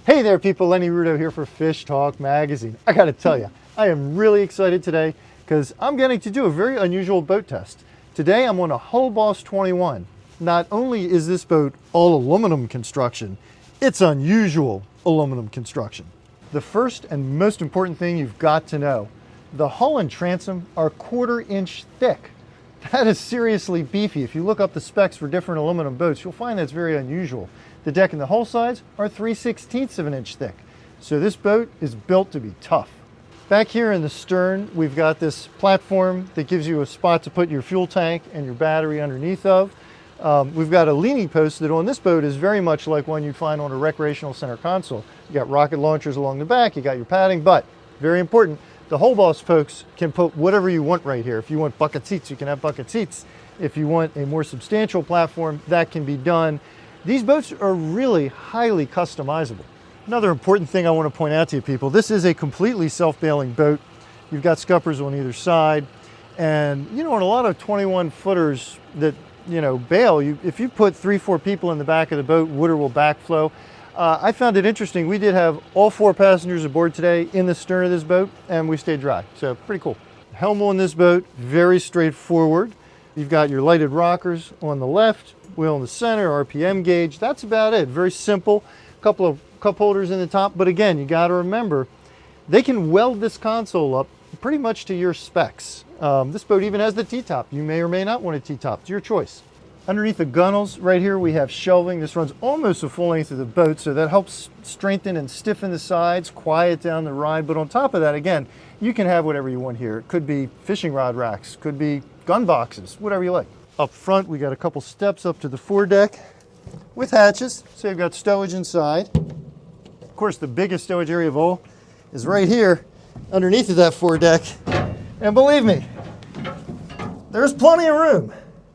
Hey there people, Lenny Rudow here for FishTalk Magazine. I gotta tell you, I am really excited today because I'm getting to do a very unusual boat test. Today I'm on a Hull Boss 21. Not only is this boat all aluminum construction, it's unusual aluminum construction. The first and most important thing you've got to know, the hull and transom are 1/4 inch thick. That is seriously beefy. If you look up the specs for different aluminum boats, you'll find that's very unusual. The deck and the hull sides are 3/16 of an inch thick. So this boat is built to be tough. Back here in the stern, we've got this platform that gives you a spot to put your fuel tank and your battery underneath of. We've got a leaning post that on this boat is very much like one you'd find on a recreational center console. You got rocket launchers along the back, you got your padding, but very important, the Hull Boss folks can put whatever you want right here. If you want bucket seats, you can have bucket seats. If you want a more substantial platform, that can be done. These boats are really highly customizable. Another important thing I want to point out to you people, this is a completely self-bailing boat. You've got scuppers on either side. And you know, on a lot of 21 footers that, you know, bail, if you put 3-4 people in the back of the boat, water will backflow. I found it interesting. We did have all 4 passengers aboard today in the stern of this boat and we stayed dry. So pretty cool. Helm on this boat, very straightforward. You've got your lighted rockers on the left, wheel in the center, RPM gauge. That's about it. Very simple. A couple of cup holders in the top. But again, you got to remember, they can weld this console up pretty much to your specs. This boat even has the T-top. You may or may not want a T-top. It's your choice. Underneath the gunnels right here, we have shelving. This runs almost the full length of the boat, so that helps strengthen and stiffen the sides, quiet down the ride. But on top of that, again, you can have whatever you want here. It could be fishing rod racks, could be gun boxes, whatever you like. Up front, we got a couple steps up to the foredeck with hatches, so you've got stowage inside. Of course, the biggest stowage area of all is right here underneath of that foredeck. And believe me, there's plenty of room.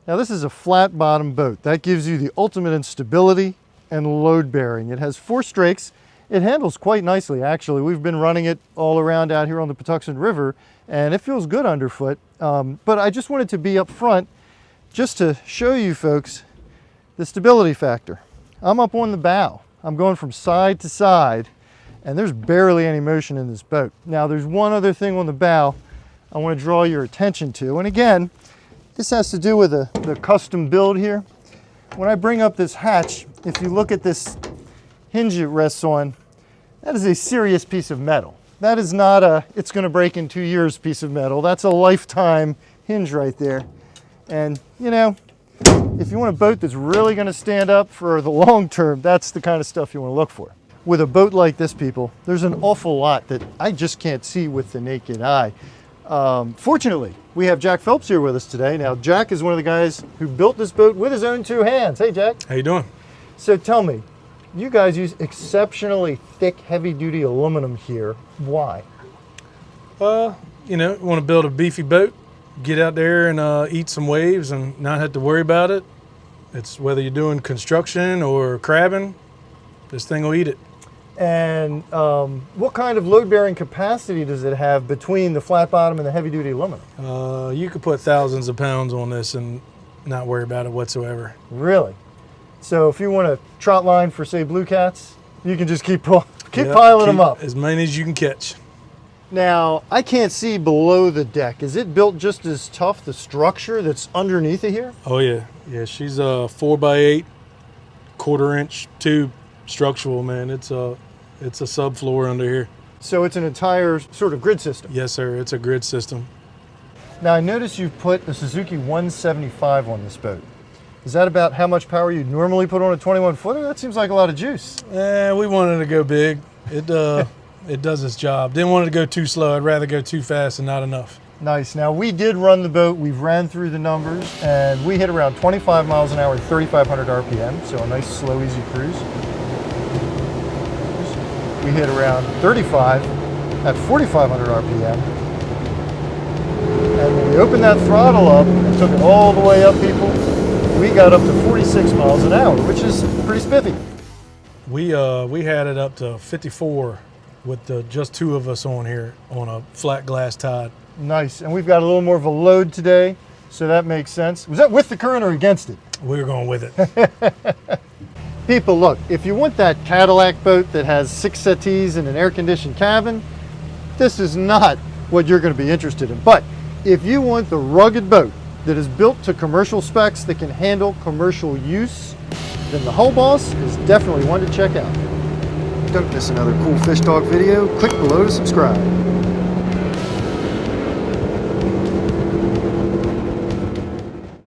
Now this is a flat bottom boat. That gives you the ultimate in stability and load bearing. It has 4 strakes. It handles quite nicely, actually. We've been running it all around out here on the Patuxent River, and it feels good underfoot. But I just wanted to be up front just to show you folks the stability factor. I'm up on the bow. I'm going from side to side, and there's barely any motion in this boat. Now there's one other thing on the bow I want to draw your attention to, and again, this has to do with the custom build here. When I bring up this hatch, if you look at this hinge it rests on, that is a serious piece of metal. That is not a, it's going to break in 2 years piece of metal. That's a lifetime hinge right there. And you know, if you want a boat that's really going to stand up for the long term, that's the kind of stuff you want to look for. With a boat like this, people, there's an awful lot that I just can't see with the naked eye. Fortunately, we have Jack Phelps here with us today. Now, Jack is one of the guys who built this boat with his own 2 hands. Hey, Jack. How you doing? So tell me, you guys use exceptionally thick, heavy-duty aluminum here. Why? You know, want to build a beefy boat, get out there and eat some waves and not have to worry about it. It's whether you're doing construction or crabbing, this thing will eat it. And what kind of load-bearing capacity does it have between the flat bottom and the heavy-duty aluminum? You could put thousands of pounds on this and not worry about it whatsoever. Really? So if you want a trot line for, say, blue cats, you can just keep piling them up. As many as you can catch. Now, I can't see below the deck. Is it built just as tough, the structure that's underneath it here? Oh, yeah. Yeah, she's a 4x8, 1/4 inch tube structural, man. It's a subfloor under here. So it's an entire sort of grid system? Yes, sir. It's a grid system. Now, I noticed you've put the Suzuki 175 on this boat. Is that about how much power you'd normally put on a 21-footer? That seems like a lot of juice. We wanted to go big. It does its job. Didn't want it to go too slow. I'd rather go too fast and not enough. Nice. Now, we did run the boat. We've ran through the numbers, and we hit around 25 miles an hour at 3,500 RPM, so a nice, slow, easy cruise. We hit around 35 at 4,500 RPM. And when we opened that throttle up and took it all the way up, people, we got up to 46 miles an hour, which is pretty spiffy. We had it up to 54 with just 2 of us on here on a flat glass tide. Nice. And we've got a little more of a load today, so that makes sense. Was that with the current or against it? We were going with it. People, look, if you want that Cadillac boat that has 6 settees and an air-conditioned cabin, this is not what you're going to be interested in. But if you want the rugged boat that is built to commercial specs that can handle commercial use, then the Hull Boss is definitely one to check out. Don't miss another cool Fish Talk video. Click below to subscribe.